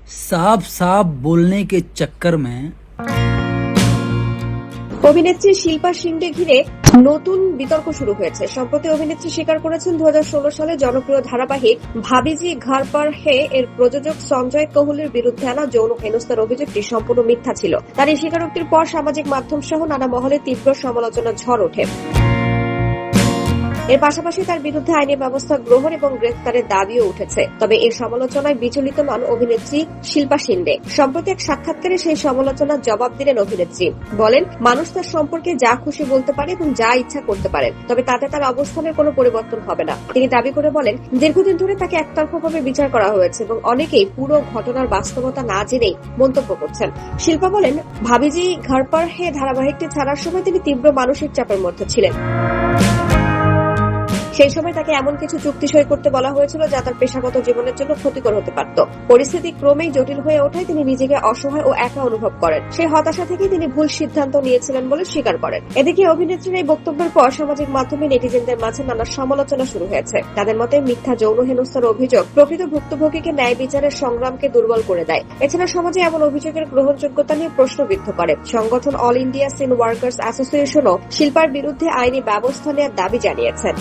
साफ साफ बोलने के चक्कर में অভিনেত্রী শিল্পা শিন্ডে ঘিরে নতুন বিতর্ক শুরু হয়েছে। সম্প্রতি অভিনেত্রী স্বীকার করেছেন 2016 সালে জনপ্রিয় ধারাবাহিক ভাবিজি ঘর পর হে এর প্রযোজক সঞ্জয় কোহলির বিরুদ্ধে আনা যৌন হেনস্থার অভিযোগটি সম্পূর্ণ মিথ্যা ছিল। তার এই স্বীকারোক্তির পর সামাজিক মাধ্যম সহ নানা মহলে তীব্র সমালোচনার ঝড় ওঠে। এর পাশাপাশি তার বিরুদ্ধে আইনি ব্যবস্থা গ্রহণ এবং গ্রেফতারের দাবিও উঠেছে। তবে এই সমালোচনায় বিচলিত নন অভিনেত্রী শিল্পা শিন্ডে। সম্প্রতি এক সাক্ষাৎকারে সেই সমালোচনার জবাব দিলেন অভিনেত্রী। বলেন, মানুষ তার সম্পর্কে যা খুশি বলতে পারে এবং যা ইচ্ছা করতে পারেন, তবে তাতে তার অবস্থানের কোনো পরিবর্তন হবে না। তিনি দাবি করে বলেন, দীর্ঘদিন ধরে তাকে একতরফাভাবে বিচার করা হয়েছে এবং অনেকেই পুরো ঘটনার বাস্তবতা না জেনেই মন্তব্য করছেন। শিল্পা বলেন, ভাবিজি ঘর পর হে ধারাবাহিকটি ছাড়ার সময় তিনি তীব্র মানসিক চাপের মধ্যে ছিলেন। সেই সময় তাকে এমন কিছু চুক্তি সই করতে বলা হয়েছিল যা তার পেশাগত জীবনের জন্য ক্ষতিকর হতে পারত। পরিস্থিতি ক্রমেই জটিল হয়ে ওঠায় তিনি নিজেকে অসহায় ও একা অনুভব করেন। সেই হতাশা থেকে তিনি ভুল সিদ্ধান্ত নিয়েছিলেন বলে স্বীকার করেন। এদিকে অভিনেত্রীর এই বক্তব্যের পর সামাজিক মাধ্যমে নেটিজেনদের মাঝে নানা সমালোচনা শুরু হয়েছে। তাদের মতে মিথ্যা যৌন হেনস্থার অভিযোগ প্রকৃত ভুক্তভোগীকে ন্যায় বিচারের সংগ্রামকে দুর্বল করে দেয়। এছাড়া সমাজে এমন অভিযোগের গ্রহণযোগ্যতা নিয়ে প্রশ্নবিদ্ধ করে। সংগঠন অল ইন্ডিয়া সিন ওয়ার্কার্স অ্যাসোসিয়েশনও শিল্পার বিরুদ্ধে আইনি ব্যবস্থা নেওয়ার দাবি জানিয়েছেন।